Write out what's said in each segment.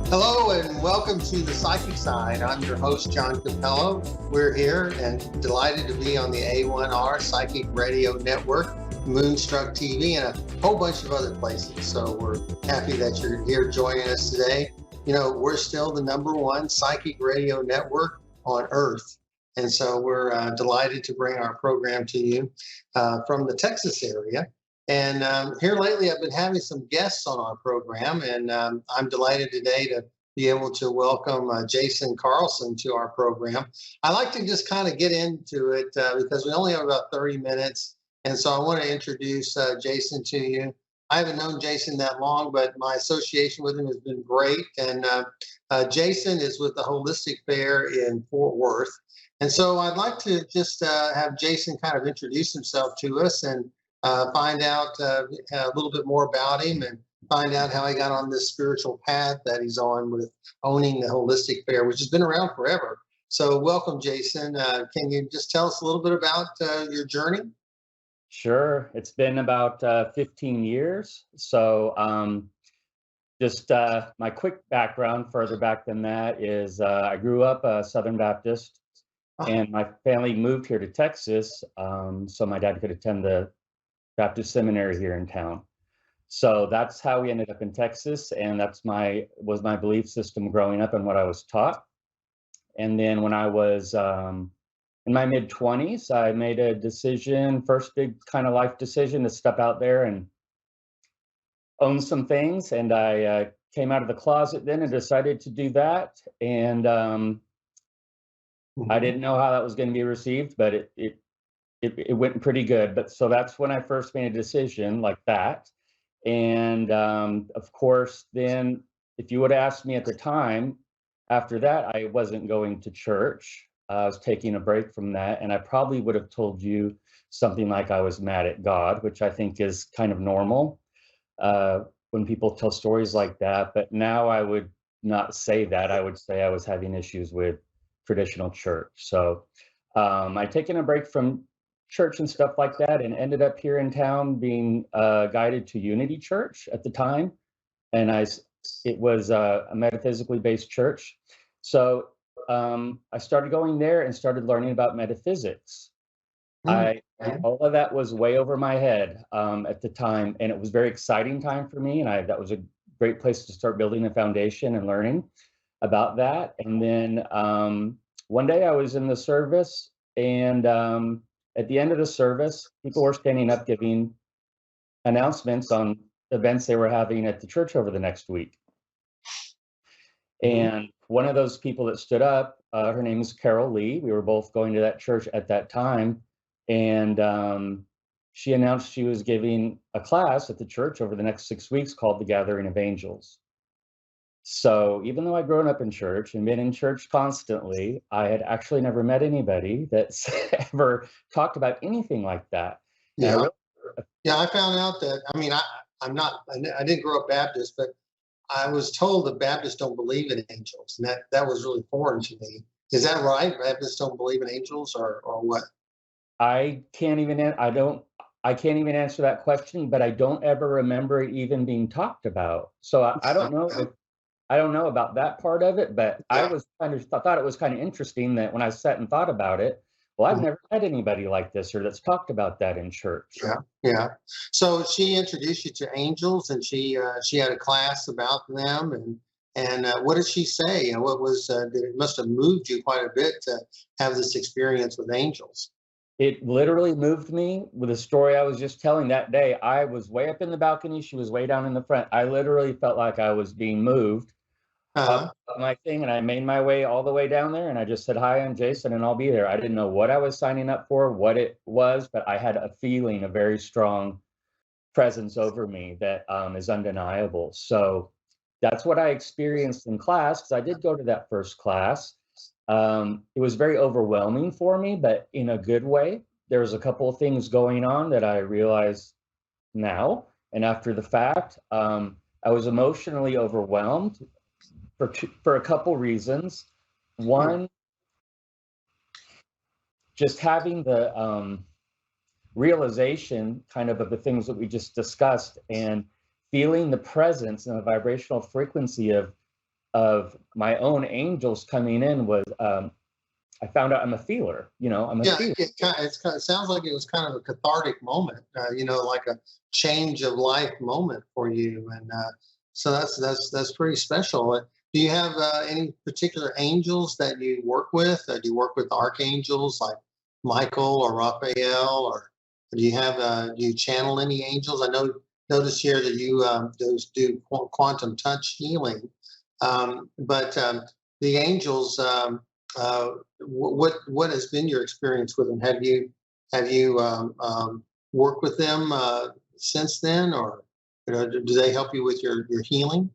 Hello and welcome to the Psychic Side. I'm your host, John Cappello. We're here and delighted to be on the A1R Psychic Radio Network, Moonstruck TV, and a whole bunch of other places. So we're happy that you're here joining us today. You know, we're still the #1 psychic radio network on Earth. And so we're delighted to bring our program to you from the Texas area. And here lately, I've been having some guests on our program, and I'm delighted today to be able to welcome Jason Carlson to our program. I like to just kind of get into it because we only have about 30 minutes. And so I want to introduce Jason to you. I haven't known Jason that long, but my association with him has been great. And Jason is with the Holistic Fair in Fort Worth. And so I'd like to just have Jason kind of introduce himself to us and find out a little bit more about him and find out how he got on this spiritual path that he's on with owning the Holistic Fair, which has been around forever. So welcome, Jason. Can you just tell us a little bit about your journey? Sure. It's been about 15 years. So just my quick background further back than that is I grew up a Southern Baptist, and my family moved here to Texas so my dad could attend the Baptist seminary here in town. So that's how we ended up in Texas, and that's was my belief system growing up and what I was taught. And then when I was in my mid-20s, I made a decision, first big kind of life decision, to step out there and own some things. And I came out of the closet then and decided to do that. And I didn't know how that was going to be received, but it went pretty good. But so that's when I first made a decision like that. And of course, then if you would have asked me at the time, after that, I wasn't going to church. I was taking a break from that. And I probably would have told you something like I was mad at God, which I think is kind of normal when people tell stories like that. But now I would not say that. I would say I was having issues with traditional church. So I'd taken a break from church and stuff like that, and ended up here in town being guided to Unity Church at the time, and it was a metaphysically based church. So I started going there and started learning about metaphysics. All of that was way over my head at the time, and it was a very exciting time for me, and that was a great place to start building a foundation and learning about that. And then one day I was in the service, and at the end of the service, people were standing up giving announcements on events they were having at the church over the next week. And one of those people that stood up, her name is Carol Lee. We were both going to that church at that time. And she announced she was giving a class at the church over the next 6 weeks called The Gathering of Angels. So even though I'd grown up in church and been in church constantly, I had actually never met anybody that's ever talked about anything like that. Yeah, I found out that, I didn't grow up Baptist, but I was told that Baptists don't believe in angels, and that was really foreign to me. Is that right? Baptists don't believe in angels, or what? I can't even answer that question, but I don't ever remember it even being talked about. So I don't know if I don't know about that part of it, but I thought it was kind of interesting that when I sat and thought about it, well, I've never met anybody like this or that's talked about that in church. Yeah. So she introduced you to angels, and she had a class about them, and what did she say? And what was it must have moved you quite a bit to have this experience with angels. It literally moved me with a story I was just telling that day. I was way up in the balcony. She was way down in the front. I literally felt like I was being moved up my thing, and I made my way all the way down there, and I just said, "Hi, I'm Jason, and I'll be there." I didn't know what I was signing up for, what it was, but I had a feeling, a very strong presence over me that is undeniable. So that's what I experienced in class, because I did go to that first class. It was very overwhelming for me, but in a good way. There was a couple of things going on that I realize now, and after the fact, I was emotionally overwhelmed for a couple reasons. One, just having the realization kind of the things that we just discussed, and feeling the presence and the vibrational frequency of of my own angels coming in was I found out I'm a feeler. I'm a Yeah, feeler. it sounds like it was kind of a cathartic moment, like a change of life moment for you, and so that's pretty special. Do you have any particular angels that you work with? Do you work with archangels like Michael or Raphael, or do you channel any angels? I notice here that you do quantum touch healing, but the angels. What has been your experience with them? Have you worked with them since then, or do they help you with your healing?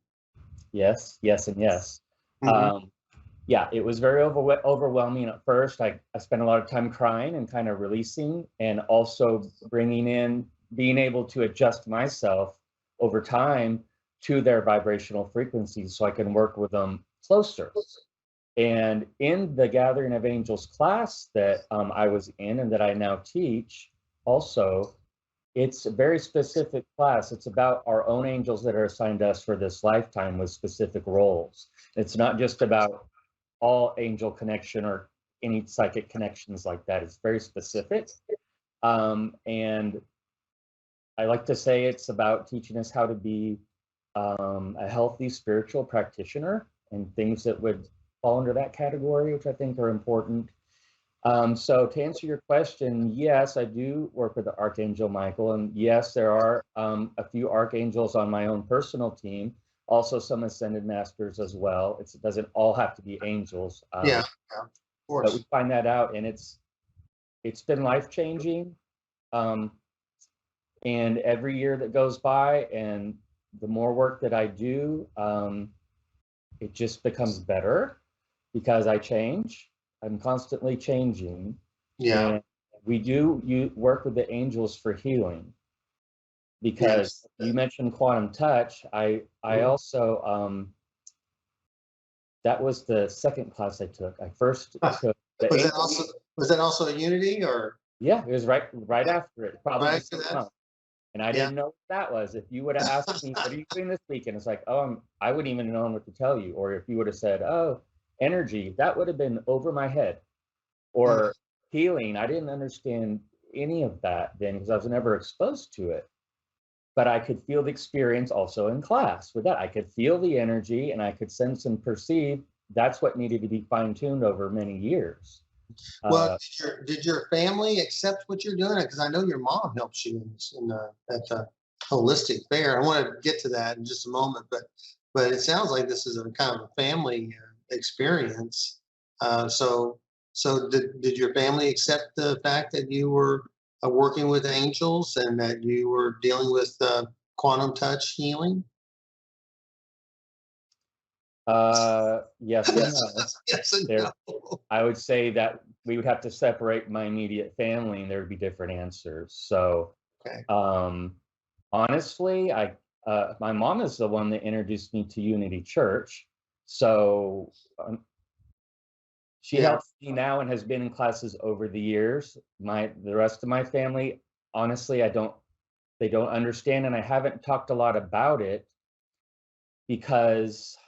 Yes, yes, and yes. Hmm. Um, yeah, it was very overwhelming at first. I spent a lot of time crying and kind of releasing, and also being able to adjust myself over time to their vibrational frequencies so I can work with them closer. And in the Gathering of Angels class that I was in and that I now teach, also, it's a very specific class. It's about our own angels that are assigned to us for this lifetime with specific roles. It's not just about all angel connection or any psychic connections like that. It's very specific. And I like to say it's about teaching us how to be a healthy spiritual practitioner and things that would fall under that category, which I think are important. So to answer your question, yes, I do work with the Archangel Michael, and yes, there are a few archangels on my own personal team, also some ascended masters as well. It doesn't all have to be angels, Yeah, yeah, of but we course. find that out, and it's been life changing. Um, and every year that goes by, and the more work that I do, it just becomes better because I change. I'm constantly changing. Yeah. And we do you work with the angels for healing because Yes. you mentioned quantum touch. I Mhm. also that was the second class I took. I first took the Was that angel. also was that also a Unity, or Yeah, it was right after it, probably right the after same that? month. And I Yeah. didn't know what that was. If you would have asked me, what are you doing this weekend? It's like, oh, I wouldn't even know what to tell you. Or if you would have said, oh, energy, that would have been over my head. Mm. Or healing, I didn't understand any of that then because I was never exposed to it. But I could feel the experience also in class with that. I could feel the energy and I could sense and perceive. That's what needed to be fine tuned over many years. Well, Uh, did your family accept what you're doing? Because I know your mom helps you in at the holistic fair. I want to get to that in just a moment, but it sounds like this is a kind of a family experience. So did your family accept the fact that you were working with angels and that you were dealing with quantum touch healing? yes and Yes, no. yes and There, no. I would say that we would have to separate my immediate family and there would be different answers. So, Okay. um, honestly, my mom is the one that introduced me to Unity Church. So she Yeah. helps me now and has been in classes over the years. The rest of my family, honestly, they don't understand, and I haven't talked a lot about it because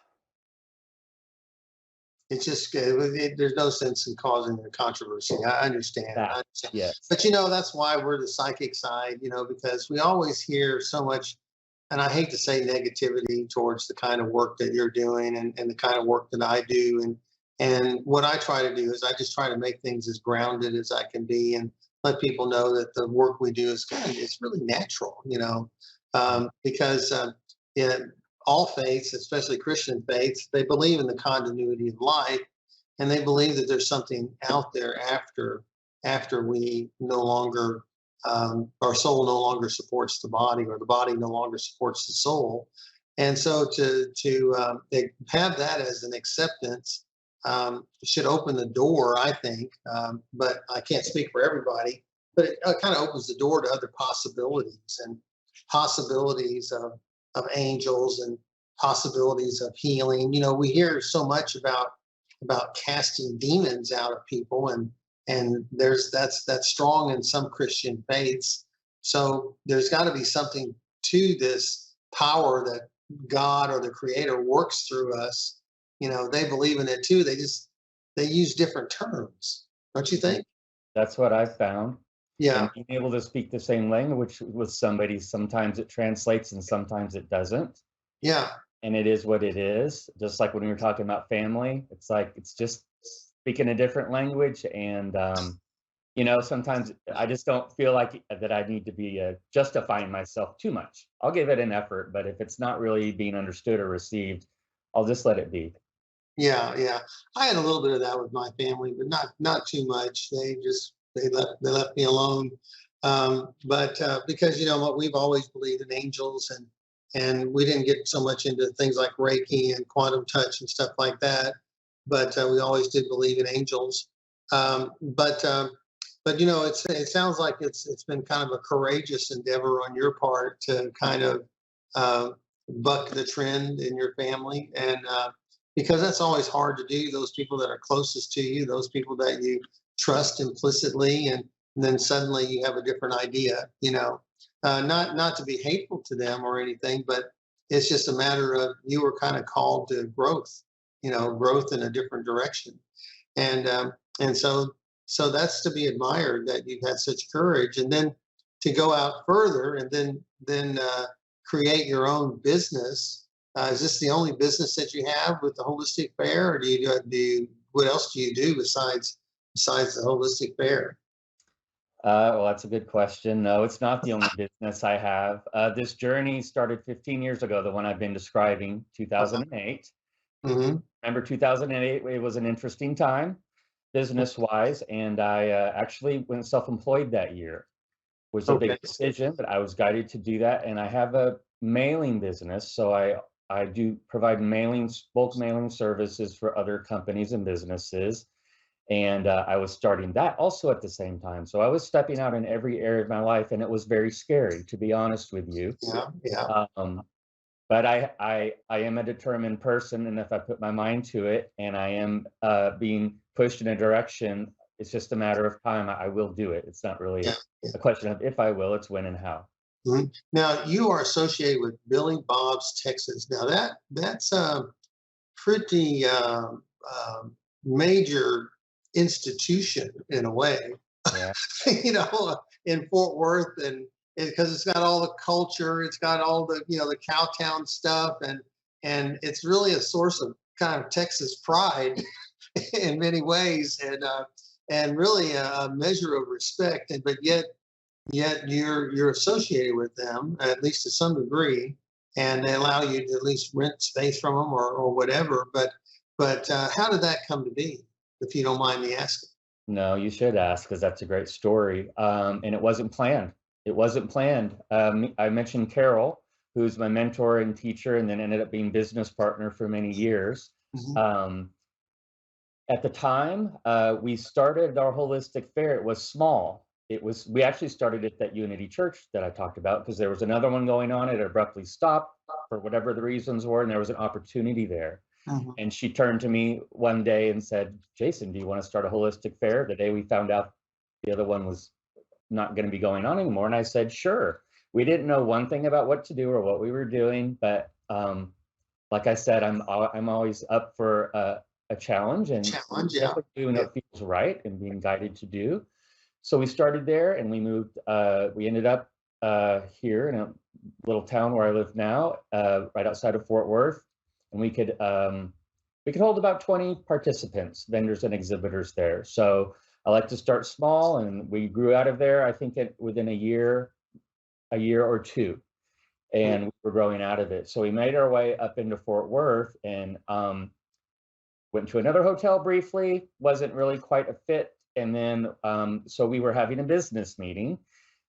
It's just there's no sense in causing a controversy. I understand. I that, understand. yes, But that's why we're the psychic side, because we always hear so much, and I hate to say negativity towards the kind of work that you're doing and the kind of work that I do. And what I try to do is I just try to make things as grounded as I can be and let people know that the work we do is it's really natural, because yeah, all faiths, especially Christian faiths, they believe in the continuity of life, and they believe that there's something out there after we no longer our soul no longer supports the body, or the body no longer supports the soul. And so to have that as an acceptance should open the door, I think. But I can't speak for everybody. But it kind of opens the door to other possibilities and possibilities of angels and possibilities of healing. We hear so much about casting demons out of people, and that's strong in some Christian faiths. So there's got to be something to this power that God or the Creator works through us they believe in it too. They use different terms, don't you think? That's what I've found. Yeah, And being able to speak the same language with somebody, sometimes it translates and sometimes it doesn't. yeah, And it is what it is. Just like when we were talking about family, it's like it's just speaking a different language. And sometimes I just don't feel like that I need to be justifying myself too much. I'll give it an effort, but if it's not really being understood or received, I'll just let it be. yeah. I had a little bit of that with my family, but not too much. They left me alone. But because what, we've always believed in angels, and we didn't get so much into things like Reiki and quantum touch and stuff like that. But we always did believe in angels. But it sounds like it's been kind of a courageous endeavor on your part to kind of uh, buck the trend in your family, and because that's always hard to do. Those people that are closest to you, those people that you trust implicitly, and then suddenly you have a different idea. Not to be hateful to them or anything, but it's just a matter of you were kind of called to growth. Growth in a different direction, and so that's to be admired that you've had such courage, and then to go out further, and then create your own business. Is this the only business that you have with the holistic fair, or what else do you do besides the holistic fair? Well, that's a good question. No, it's not the only business I have. This journey started 15 years ago, the one I've been describing, Uh-huh. 2008. Hmm. Remember 2008, it was an interesting time business-wise, and I actually went self-employed that year. Was a Okay. big decision, but I was guided to do that, and I have a mailing business, so I do provide mailings, bulk mailing services for other companies and businesses, and I was starting that also at the same time. So I was stepping out in every area of my life, and it was very scary, to be honest with you. Yeah, yeah, Um, but I am a determined person, and if I put my mind to it, and I am being pushed in a direction, it's just a matter of time. I will do it. It's not yeah, really yeah. a question of if I will, it's when and how. Mhm. Now you are associated with Billy Bob's Texas. Now that's a pretty major institution in a way. Yeah. In Fort Worth, and because it's got all the culture, it's got all the Cowtown stuff, and it's really a source of kind of Texas pride in many ways, and really a measure of respect. And but yet you're associated with them at least to some degree, and they allow you to at least rent space from them, or whatever. But how did that come to be, if you don't mind me asking? No, you should ask because that's a great story. And it wasn't planned. It wasn't planned. I mentioned Carol, who's my mentor and teacher, and then ended up being business partner for many years. Mhm. Um, At the time, we started our holistic fair. It was small. We actually started at that Unity Church that I talked about because there was another one going on. It abruptly stopped for whatever the reasons were, and there was an opportunity there. Mhm. And she turned to me one day and said, Jason, do you want to start a holistic fair? The day we found out the other one was not going to be going on anymore. And I said, sure. We didn't know one thing about what to do or what we were doing, but like I said, I'm always up for a challenge and Challenge, yeah. definitely doing Yeah. what feels right and being guided to do. So we started there and we moved. We ended up here in a little town where I live now, right outside of Fort Worth, and we could hold about 20 participants, vendors and exhibitors there. So I like to start small, and we grew out of there. I think within a year or two, Mhm. and we were growing out of it. So we made our way up into Fort Worth and went to another hotel briefly. Wasn't really quite a fit, and then so we were having a business meeting,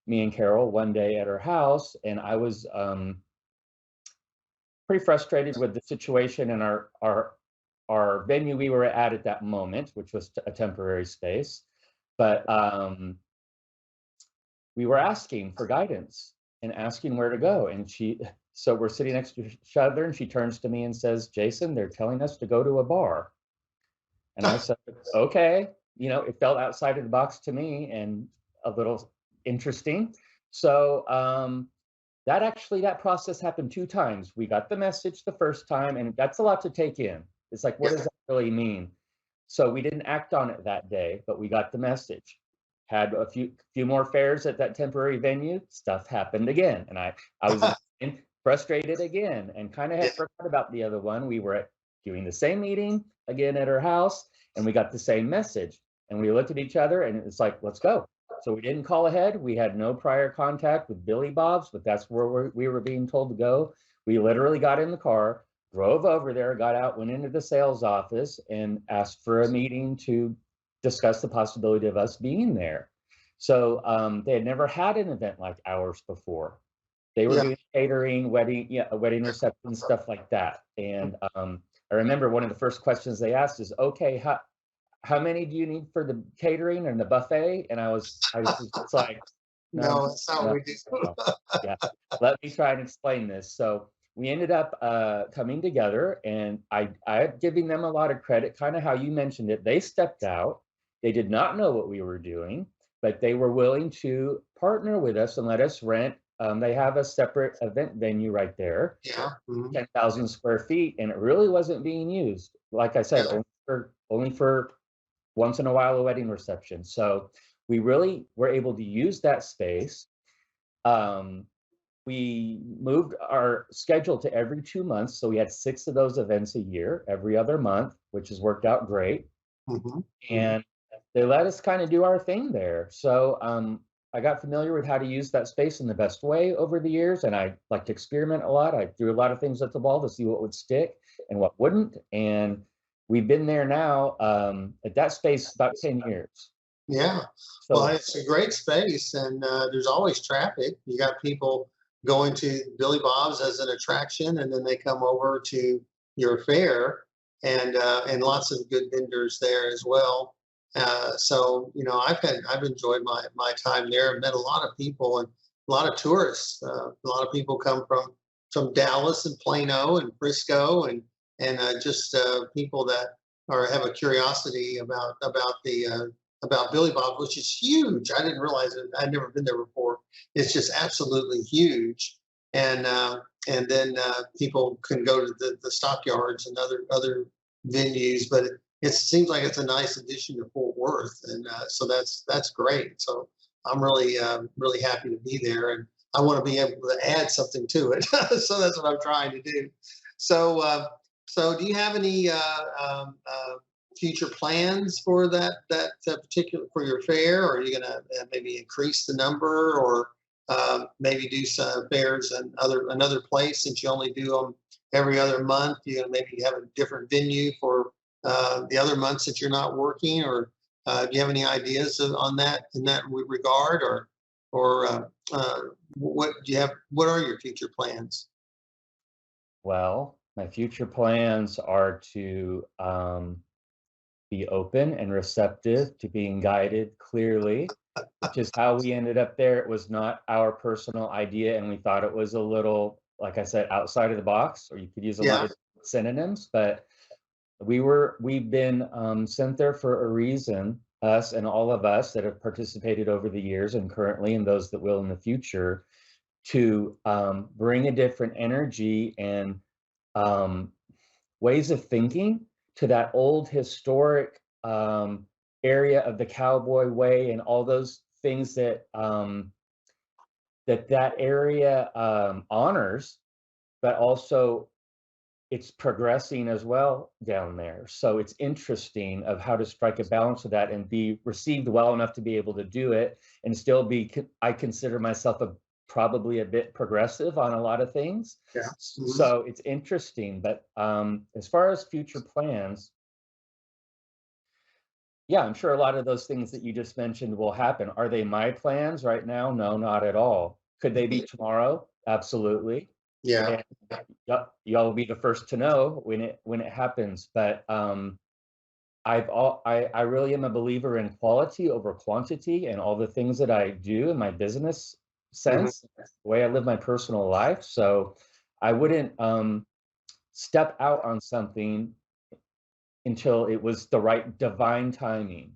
me and Carol, one day at her house, and I was pretty frustrated with the situation in our venue we were at that moment, which was a temporary space. But we were asking for guidance and asking where to go. And so we're sitting next to each other, and she turns to me and says, Jason, they're telling us to go to a bar. And I said, okay. It felt outside of the box to me and a little interesting. So that process happened two times. We got the message the first time, and that's a lot to take in. It's like, what Yeah. does that really mean? So we didn't act on it that day, but we got the message. Had a few more fairs at that temporary venue. Stuff happened again, and I was frustrated again, and kind of Yeah. had forgot about the other one. We were doing the same meeting again at her house, and we got the same message. And we looked at each other, and it's like, let's go. So we didn't call ahead. We had no prior contact with Billy Bob's, but that's where we were being told to go. We literally got in the car, drove over there, got out, went into the sales office, and asked for a meeting to discuss the possibility of us being there. So they had never had an event like ours before. They were Yeah. doing catering, wedding reception, stuff like that. And I remember one of the first questions they asked is, okay, how many do you need for the catering and the buffet? And I was just like, no, No, that's not what no, we do. no. Yeah, let me try and explain this. So we ended up coming together, and I'm giving them a lot of credit, kind of how you mentioned it. They stepped out. They did not know what we were doing, but they were willing to partner with us and let us rent. They have a separate event venue right there, Yeah. 10,000 square feet, and it really wasn't being used. Like I said, Yeah. only for once in a while a wedding reception. So we really were able to use that space. Um, we moved our schedule to every 2 months. So we had 6 of those events a year, every other month, which has worked out great. And they let us kind of do our thing there. So I got familiar with how to use that space in the best way over the years. And I like to experiment a lot. I threw a lot of things at the wall to see what would stick and what wouldn't. And we've been there now at that space about 10 years. Yeah. Well, So it's a great space, and there's always traffic. You got people going to Billy Bob's as an attraction, and then they come over to your fair, and lots of good vendors there as well. So I've enjoyed my time there. I've met a lot of people and a lot of tourists. A lot of people come from Dallas and Plano and Frisco, and just people that have a curiosity about Billy Bob, which is huge. I didn't realize it. I'd never been there before. It's just absolutely huge. And then people can go to the stockyards and other venues, but it seems like it's a nice addition to Fort Worth, and so that's great. So I'm really happy to be there, and I want to be able to add something to it. So that's what I'm trying to do. So do you have any future plans for that particular for your fair? Or are you going to maybe increase the number, or maybe do some fairs and another place, since you only do them every other month? You know, maybe have a different venue for the other months that you're not working, or do you have any ideas on that in that regard, or what do you have? What are your future plans? well, my future plans are to be open and receptive to being guided clearly, which is how we ended up there. It was not our personal idea, and we thought it was a little, like I said, outside of the box, or you could use a lot Yeah. of synonyms, but we've been sent there for a reason, us and all of us that have participated over the years and currently, and those that will in the future, to bring a different energy and um, ways of thinking to that old historic area of the cowboy way and all those things that that area honors, but also it's progressing as well down there. So it's interesting of how to strike a balance with that and be received well enough to be able to do it and still be, I consider myself probably a bit progressive on a lot of things. Yeah. So it's interesting, but as far as future plans, yeah, I'm sure a lot of those things that you just mentioned will happen. Are they my plans right now? No, not at all. Could they be tomorrow? Absolutely. Yeah. And y'all will be the first to know when it happens. But I really am a believer in quality over quantity, and all the things that I do in my business Mhm. sense, the way I live my personal life. So I wouldn't step out on something until it was the right divine timing,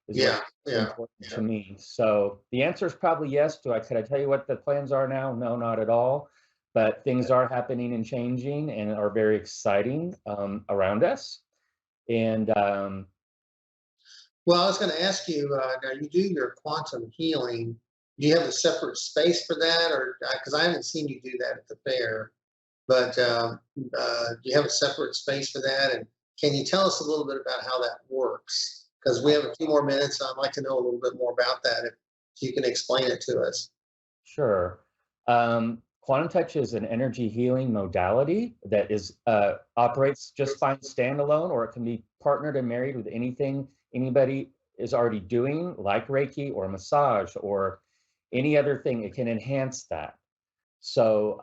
is what's Yeah. Yeah. important to Yeah. me. So the answer is probably yes. Could I tell you what the plans are now? No, not at all. but things are happening and changing and are very exciting around us. And Well, I was going to ask you, now you do your quantum healing. Do you have a separate space for that? Or because I haven't seen you do that at the fair, but do you have a separate space for that? And can you tell us a little bit about how that works? Because we have a few more minutes. So I'd like to know a little bit more about that if you can explain it to us. Sure. Quantum touch is an energy healing modality that is operates just fine standalone, or it can be partnered and married with anything anybody is already doing, like Reiki or massage or any other thing. It can enhance that. So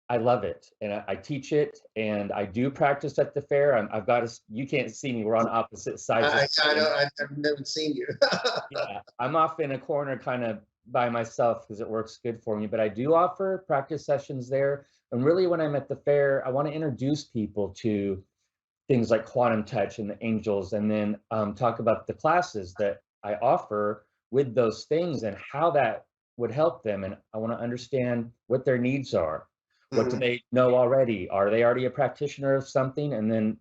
I love it, and I teach it, and I do practice at the fair. I've got to. You can't see me. We're on opposite sides. I've never seen you. Yeah, I'm off in a corner, kind of by myself because it works good for me. But I do offer practice sessions there, and really, when I'm at the fair, I want to introduce people to things like quantum touch and the angels, and then talk about the classes that I offer with those things and how that would help them. And I want to understand what their needs are. What do they know already? Are they already a practitioner of something? And then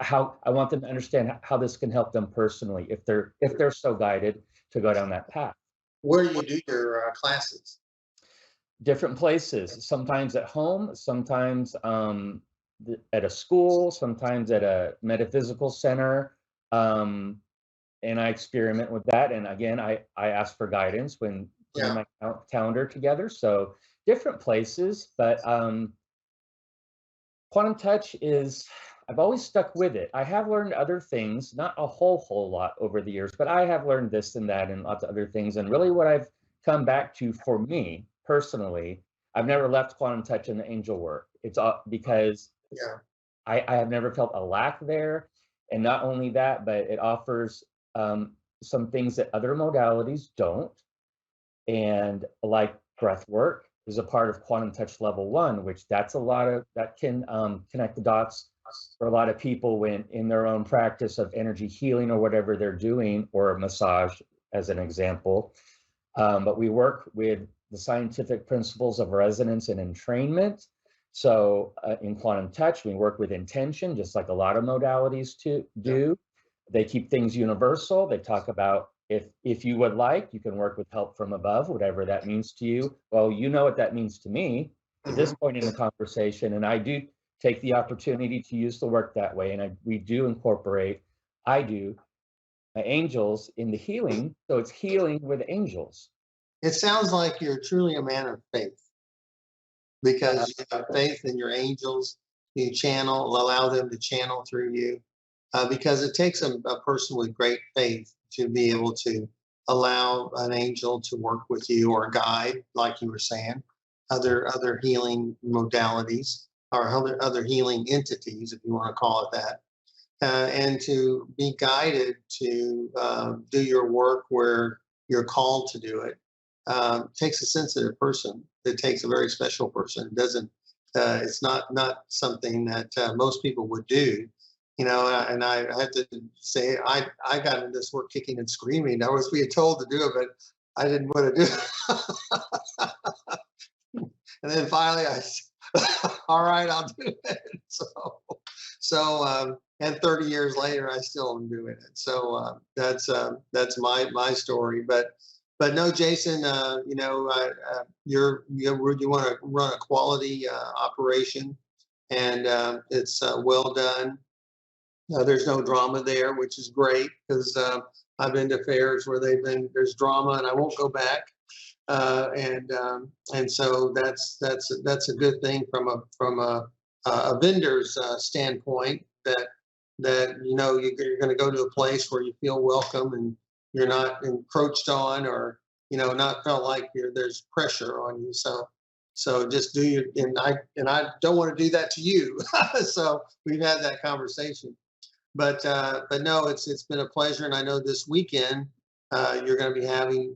how I want them to understand how this can help them personally if they're so guided to go down that path. Where do you do your classes? Different places, sometimes at home, sometimes at a school, sometimes at a metaphysical center. And I experiment with that. And again, I ask for guidance when putting my calendar together. So different places, but quantum touch is, I've always stuck with it. I have learned other things, not a whole lot over the years, but I have learned this and that and lots of other things. And really what I've come back to for me personally, I've never left quantum touch and the angel work. It's because I have never felt a lack there. And not only that, but it offers some things that other modalities don't. And like breath work is a part of quantum touch level 1, which that can connect the dots for a lot of people when in their own practice of energy healing or whatever they're doing, or massage as an example. But we work with the scientific principles of resonance and entrainment. So in quantum touch, we work with intention, just like a lot of modalities do. They keep things universal. They talk about if you would like, you can work with help from above, whatever that means to you. Well, you know what that means to me at this point in the conversation. And I do take the opportunity to use the work that way. And we do incorporate, my angels in the healing. So it's healing with angels. It sounds like you're truly a man of faith, because you have faith in your angels. You allow them to channel through you, because it takes a person with great faith to be able to allow an angel to work with you, or a guide, like you were saying, other healing modalities, or other healing entities, if you want to call it that, and to be guided to do your work where you're called to do it. Takes a sensitive person. It takes a very special person. It doesn't. It's not something that most people would do. And I have to say, I got into this work kicking and screaming. I was being told to do it, but I didn't want to do it. And then finally, all right, I'll do it. And 30 years later, I still am doing it. So that's my story. But no, Jason, you want to run a quality operation, and it's well done. There's no drama there, which is great, because I've been to fairs where there's drama, and I won't go back. And so that's a good thing from a vendor's standpoint, that you're going to go to a place where you feel welcome and you're not encroached on, or not felt like there's pressure on you. So just do your, and I don't want to do that to you. So we've had that conversation. But no, it's been a pleasure, and I know this weekend you're going to be having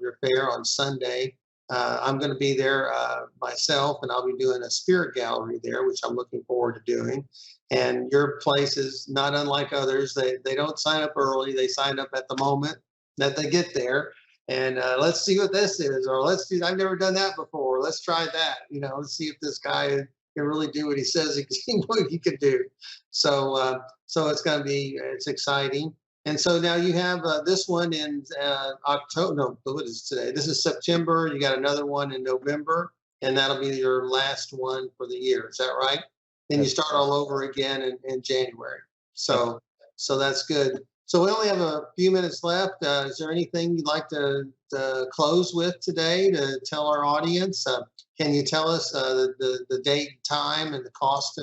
your fair on Sunday. I'm going to be there myself, and I'll be doing a spirit gallery there, which I'm looking forward to doing. And your place is not unlike others. They don't sign up early; they sign up at the moment that they get there. and let's see what this is, or let's do. I've never done that before. Let's try that. Let's see if this guy can really do what he says he can do. So it's exciting. And so now you have this one in October. No, what is today? This is September. You got another one in November, and that'll be your last one for the year. Is that right? Then you start all over again in January. So that's good. So we only have a few minutes left. Is there anything you'd like to close with today to tell our audience? Can you tell us the date, time, and the cost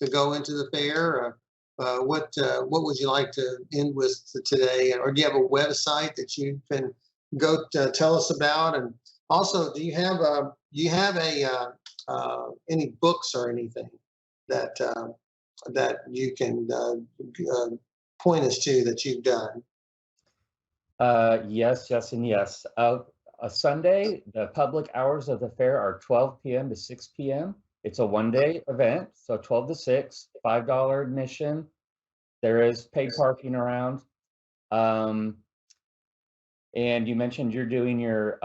to go into the fair? What would you like to end with today? Or do you have a website that you can go tell us about? And also, do you have any books or anything that you can point us to that you've done? Yes, and yes. A Sunday, the public hours of the fair are 12 p.m. to 6 p.m. It's a one-day event, so 12 to 6, $5 admission. There is paid parking around. And you mentioned you're doing your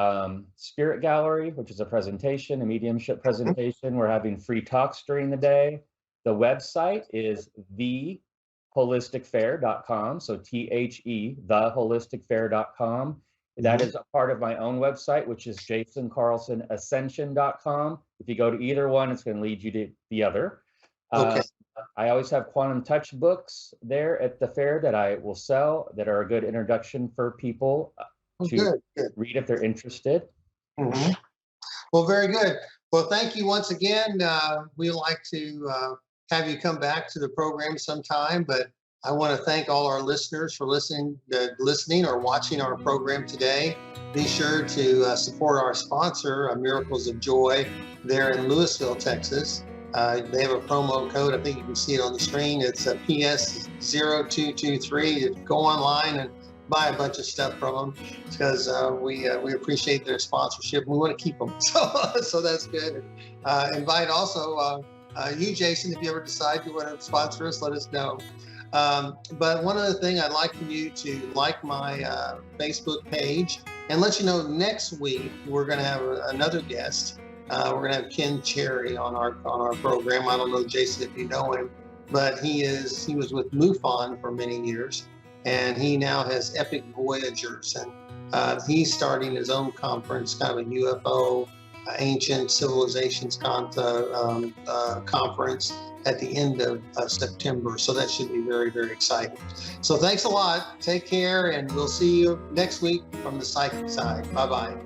spirit gallery, which is a presentation, a mediumship presentation. We're having free talks during the day. The website is theholisticfair.com. So theholisticfair.com. That is a part of my own website, which is jasoncarlsonascension.com. If you go to either one, it's going to lead you to the other. Okay. I always have Quantum Touch books there at the fair that I will sell that are a good introduction for people to read if they're interested. Mm-hmm. Well, very good. Well, thank you once again. We'd like to have you come back to the program sometime, but I want to thank all our listeners for listening or watching our program today. Be sure to support our sponsor, Miracles of Joy, there in Louisville, Texas. They have a promo code. I think you can see it on the screen. It's a PS0223. Go online and buy a bunch of stuff from them because we appreciate their sponsorship. We want to keep them, so that's good. Invite also you, Jason, if you ever decide you want to sponsor us, let us know. But one other thing, I'd like for you to like my Facebook page and let you know next week we're going to have another guest. We're going to have Ken Cherry on our program. I don't know, Jason, if you know him, but he was with MUFON for many years, and he now has Epic Voyagers, and he's starting his own conference, kind of a UFO, ancient civilizations conference at the end of September. So that should be very, very exciting. So thanks a lot. Take care, and we'll see you next week from the psychic side. Bye-bye.